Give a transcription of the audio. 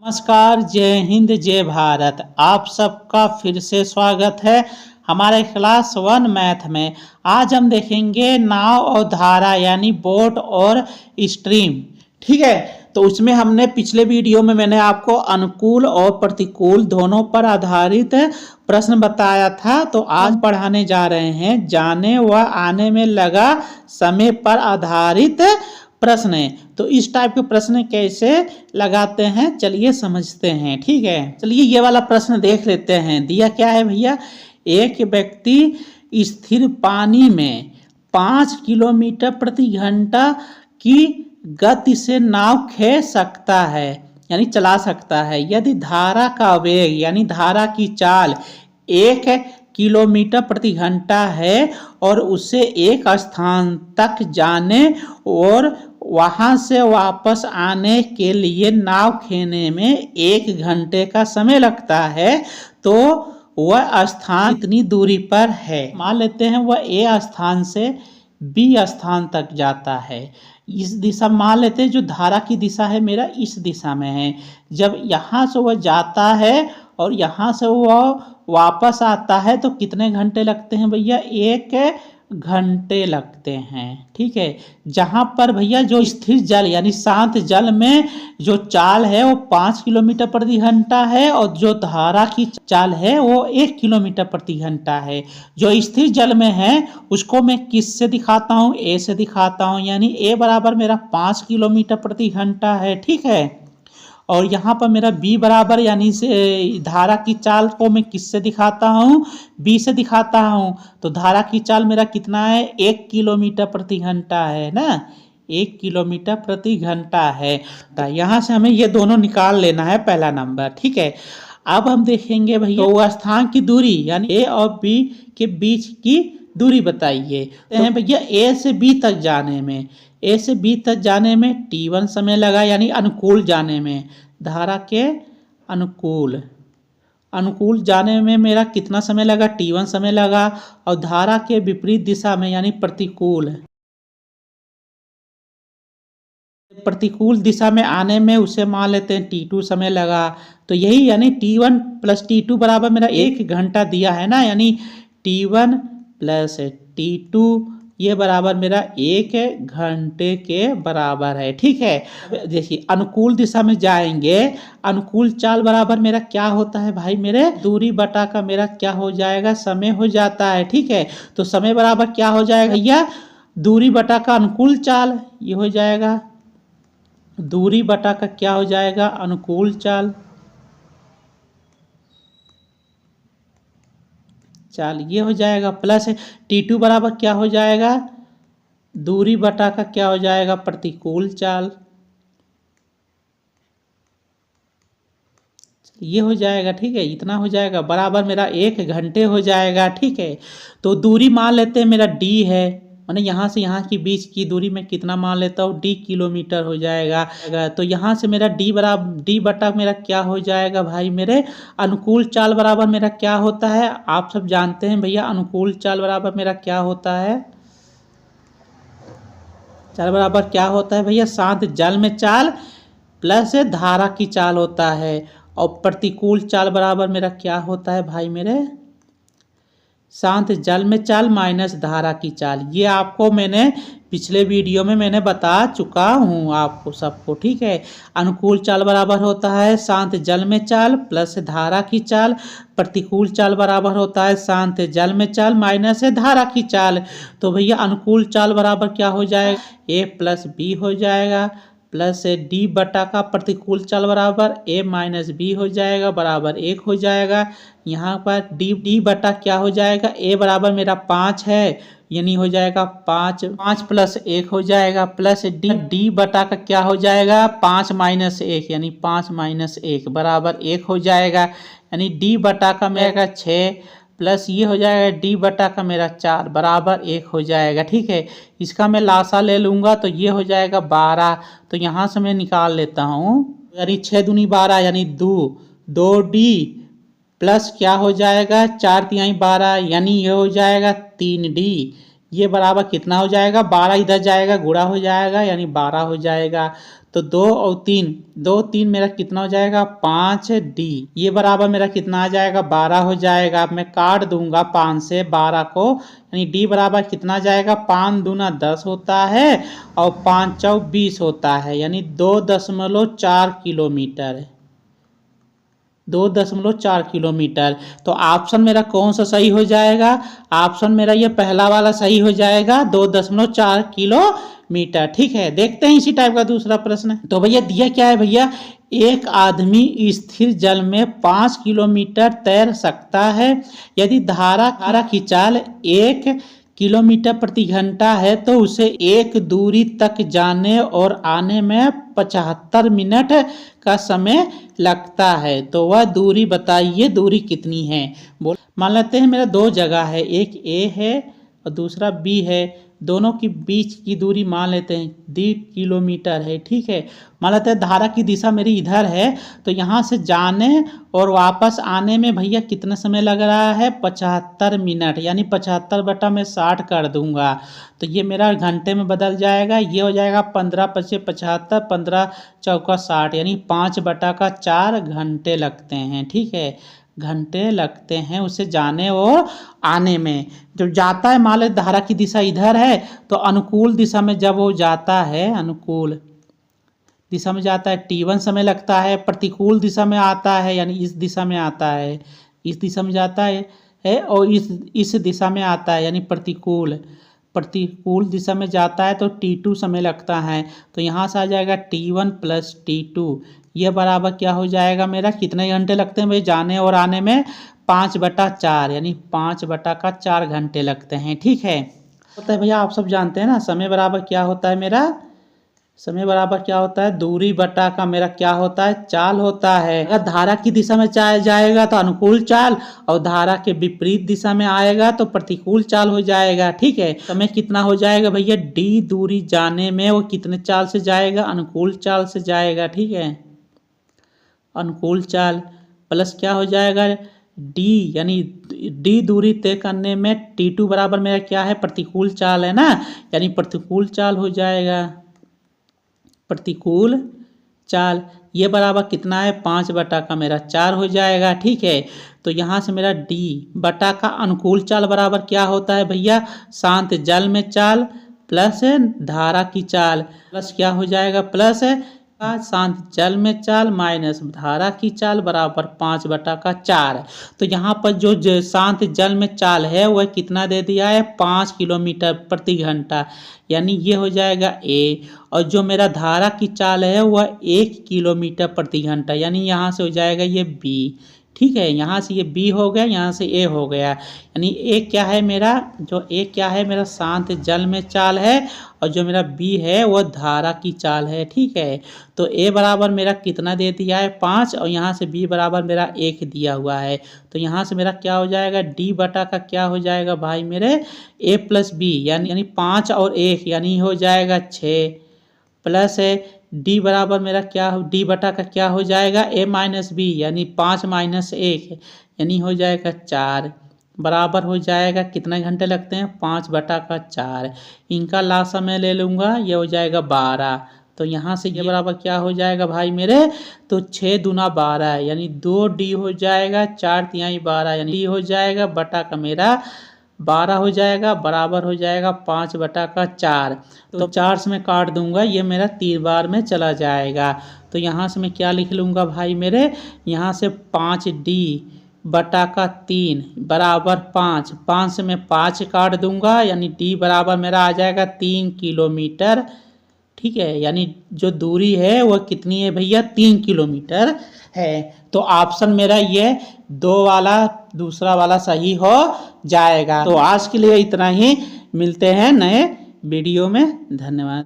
नमस्कार, जय हिंद, जय भारत। आप सबका फिर से स्वागत है हमारे क्लास 1 मैथ में। आज हम देखेंगे नाव और धारा यानी बोट और स्ट्रीम। ठीक है, तो उसमें हमने पिछले वीडियो में मैंने आपको अनुकूल और प्रतिकूल दोनों पर आधारित प्रश्न बताया था। तो आज पढ़ाने जा रहे हैं जाने व आने में लगा समय पर आधारित प्रश्न है। तो इस टाइप के प्रश्न कैसे लगाते हैं चलिए समझते हैं। ठीक है, चलिए ये वाला प्रश्न देख लेते हैं। दिया क्या है भैया, एक व्यक्ति स्थिर पानी में 5 किलोमीटर प्रति घंटा की गति से नाव खींच सकता है यानी चला सकता है। यदि धारा का वेग यानी धारा की चाल 1 किलोमीटर प्रति घंटा है और उसे एक स्थान तक जाने और वहां से वापस आने के लिए नाव खींचने में 1 घंटे का समय लगता है, तो वह स्थान इतनी दूरी पर है। मान लेते हैं वह ए स्थान से बी स्थान तक जाता है। इस दिशा मान लेते हैं, जो धारा की दिशा है मेरा इस दिशा में है। जब यहाँ से वह जाता है और यहाँ से वह वापस आता है तो कितने घंटे लगते हैं भैया, 1 घंटे लगते हैं। ठीक है, जहां पर भैया जो स्थिर जल यानी शांत जल में जो चाल है वो 5 किलोमीटर प्रति घंटा है और जो धारा की चाल है वो 1 किलोमीटर प्रति घंटा है। जो स्थिर जल में है उसको मैं किस से दिखाता हूँ, ए से दिखाता हूँ, यानी ए बराबर मेरा 5 किलोमीटर प्रति घंटा है। ठीक है, और यहाँ पर मेरा b बराबर यानी से धारा की चाल को मैं किससे दिखाता हूँ, b से दिखाता हूँ। तो धारा की चाल मेरा कितना है, 1 किलोमीटर प्रति घंटा है ना, 1 किलोमीटर प्रति घंटा है। तो यहाँ से हमें ये दोनों निकाल लेना है, पहला नंबर। ठीक है, अब हम देखेंगे भैया तो स्थान की दूरी यानी ए और बी के बीच की दूरी बताइए। तो भैया ए से बी तक जाने में ए से बी तक जाने में t1 समय लगा यानी अनुकूल जाने में, धारा के अनुकूल जाने में मेरा कितना समय लगा, t1 समय लगा। और धारा के विपरीत दिशा में यानी प्रतिकूल दिशा में आने में उसे मान लेते हैं t2 समय लगा। तो यही यानी t1 प्लस t2 बराबर मेरा 1 घंटा दिया है ना, यानी t1 प्लस t2 ये बराबर मेरा 1 घंटे के बराबर है। ठीक है, देखिए अनुकूल दिशा में जाएंगे, अनुकूल चाल बराबर मेरा क्या होता है भाई, मेरे दूरी बटा का मेरा क्या हो जाएगा, समय हो जाता है। ठीक है, तो समय बराबर क्या हो जाएगा भैया, दूरी बटा का अनुकूल चाल, ये हो जाएगा दूरी बटा का क्या हो जाएगा, अनुकूल चाल ये हो जाएगा, प्लस t2 बराबर क्या हो जाएगा, दूरी बटा का क्या हो जाएगा, प्रतिकूल चाल, ये हो जाएगा। ठीक है, इतना हो जाएगा बराबर मेरा 1 घंटे हो जाएगा। ठीक है, तो दूरी मान लेते हैं मेरा d है, मैंने यहाँ से यहाँ की बीच की दूरी में कितना मान लेता हूँ, d किलोमीटर हो जाएगा। तो यहाँ से मेरा d बटा मेरा क्या हो जाएगा भाई, मेरे अनुकूल चाल बराबर मेरा क्या होता है, आप सब जानते हैं भैया अनुकूल चाल बराबर मेरा क्या होता है, चाल बराबर क्या होता है भैया, शांत जल में चाल प्लस धारा की चाल होता है। और प्रतिकूल चाल बराबर मेरा क्या होता है भाई, मेरे शांत जल में चाल माइनस धारा की चाल। ये आपको मैंने पिछले वीडियो में मैंने बता चुका हूँ आपको सबको। ठीक है, अनुकूल चाल बराबर होता है शांत जल में चाल प्लस धारा की चाल, प्रतिकूल चाल बराबर होता है शांत जल में चाल माइनस धारा की चाल। तो भैया अनुकूल चाल बराबर क्या हो जाएगा, a प्लस बी हो जाएगा, प्लस d बटा का प्रतिकूल चाल बराबर a माइनस बी हो जाएगा, बराबर 1 हो जाएगा। यहाँ पर d बटा क्या हो जाएगा, a बराबर मेरा 5 है यानी हो जाएगा 5 प्लस 1 हो जाएगा, प्लस d बटा का क्या हो जाएगा, 5 माइनस 1 यानी 5 माइनस 1 बराबर 1 हो जाएगा। यानी d बटा का मेरा 6 प्लस ये हो जाएगा d बटा का मेरा 4 बराबर 1 हो जाएगा। ठीक है, इसका मैं लासा ले लूँगा तो ये हो जाएगा 12। तो यहाँ से मैं निकाल लेता हूँ, यानी 6 दूनी 12 यानी 2d प्लस क्या हो जाएगा 4 तिहाई 12 यानी ये हो जाएगा 3d। ये बराबर कितना हो जाएगा, 12 इधर जाएगा गुणा हो जाएगा यानी 12 हो जाएगा। तो 2 और 3, 2 3 मेरा कितना हो जाएगा 5D। ये बराबर मेरा कितना आ जाएगा 12 हो जाएगा। अब मैं काट दूंगा 5 से 12 को, यानी D बराबर कितना जाएगा 5 दूना 10 होता है और 5 चौक 20 होता है, यानी 2.4 किलोमीटर, 2.4 किलोमीटर। तो ऑप्शन मेरा कौन सा सही हो जाएगा? ऑप्शन मेरा ये पहला वाला सही हो जाएगा, 2.4 किलोमीटर। ठीक है, देखते हैं इसी टाइप का दूसरा प्रश्न। तो भैया दिया क्या है भैया, एक आदमी स्थिर जल में 5 किलोमीटर तैर सकता है। यदि धारा की चाल 1 किलोमीटर प्रति घंटा है तो उसे एक दूरी तक जाने और आने में 75 मिनट का समय लगता है, तो वह दूरी बताइए, दूरी कितनी है? बोल, मान लेते हैं मेरा 2 जगह है, एक A है और दूसरा B है, दोनों के बीच की दूरी मान लेते हैं 1.5 किलोमीटर है। ठीक है, मान लेते हैं धारा की दिशा मेरी इधर है, तो यहाँ से जाने और वापस आने में भैया कितना समय लग रहा है 75 मिनट, यानी 75 बटा मैं 60 कर दूंगा, तो ये मेरा घंटे में बदल जाएगा। ये हो जाएगा 15 पचे 75, 15 चौका 60, यानी 5 बटा का 4 घंटे लगते हैं। ठीक है, घंटे लगते हैं उसे जाने और आने में। जब जाता है, मान लो धारा की दिशा इधर है, तो अनुकूल दिशा में जब वो जाता है, अनुकूल दिशा में जाता है T1 समय लगता है, प्रतिकूल दिशा में आता है यानी इस दिशा में आता है, इस दिशा में जाता है और इस दिशा में आता है यानी प्रतिकूल दिशा में जाता है तो T2 समय लगता है। तो यहाँ से आ जाएगा T1 प्लस T2, ये बराबर क्या हो जाएगा मेरा, कितने घंटे लगते हैं भाई जाने और आने में 5 बटा 4, यानी 5 बटा का 4 घंटे लगते हैं। ठीक है, होता है भैया, आप सब जानते हैं ना, समय बराबर क्या होता है मेरा, समय बराबर क्या होता है, दूरी बटा का मेरा क्या होता है, चाल होता है। अगर धारा की दिशा में चाल जाएगा तो अनुकूल चाल, और धारा के विपरीत दिशा में आएगा तो प्रतिकूल चाल हो जाएगा। ठीक है, समय कितना हो जाएगा भैया, D दूरी जाने में वो कितने चाल से जाएगा, अनुकूल चाल से जाएगा। ठीक है, अनुकूल चाल प्लस क्या हो जाएगा D, यानी D दूरी तय करने में T2 बराबर मेरा क्या है, प्रतिकूल चाल है ना, यानी प्रतिकूल चाल हो जाएगा, प्रतिकूल चाल। ये बराबर कितना है 5 बटा का मेरा 4 हो जाएगा। ठीक है, तो यहाँ से मेरा D बटा का अनुकूल चाल बराबर क्या होता है भैया, शांत जल में चाल प्लस धारा की चाल, प्लस क्या हो जाएगा, प्लस शांत जल में चाल माइनस धारा की चाल बराबर 5 बटा का 4। तो यहाँ पर जो शांत जल में चाल है वह कितना दे दिया है 5 किलोमीटर प्रति घंटा, यानी ये हो जाएगा A, और जो मेरा धारा की चाल है वह 1 किलोमीटर प्रति घंटा, यानी यहाँ से हो जाएगा ये B। ठीक है, यहाँ से ये B हो गया, यहाँ से A हो गया, यानी A क्या है मेरा, जो A क्या है मेरा शांत जल में चाल है, और जो मेरा B है वह धारा की चाल है। ठीक है, तो A बराबर मेरा कितना दे दिया है 5, और यहाँ से B बराबर मेरा 1 दिया हुआ है, तो यहाँ से मेरा क्या हो जाएगा D बटा का क्या हो जाएगा भाई मेरे A प्लस B, यानी 5 और 1 यानी हो जाएगा 6, प्लस D बराबर मेरा क्या हो, D बटा का क्या हो जाएगा A माइनस B, यानी 5 माइनस 1 यानी हो जाएगा 4, बराबर हो जाएगा कितने घंटे लगते हैं 5 बटा का 4। इनका लास्ट समय ले लूँगा, ये हो जाएगा 12, तो यहाँ से ये बराबर क्या हो जाएगा भाई मेरे, तो 6 दूना 12 यानी 2D हो जाएगा, 4 तिहाई 12 यानी D हो जाएगा बटा का मेरा 12 हो जाएगा, बराबर हो जाएगा 5 बटा का 4। तो 4 से मैं काट दूंगा, ये मेरा 3 बार में चला जाएगा, तो यहाँ से मैं क्या लिख लूँगा भाई मेरे, यहाँ से 5D बटा का 3 बराबर 5, 5 से मैं 5 काट दूंगा, यानी D बराबर मेरा आ जाएगा 3 किलोमीटर। ठीक है, यानी जो दूरी है वह कितनी है भैया 3 किलोमीटर है। तो ऑप्शन मेरा ये 2 वाला दूसरा वाला सही हो जाएगा। तो आज के लिए इतना ही, मिलते हैं नए वीडियो में, धन्यवाद।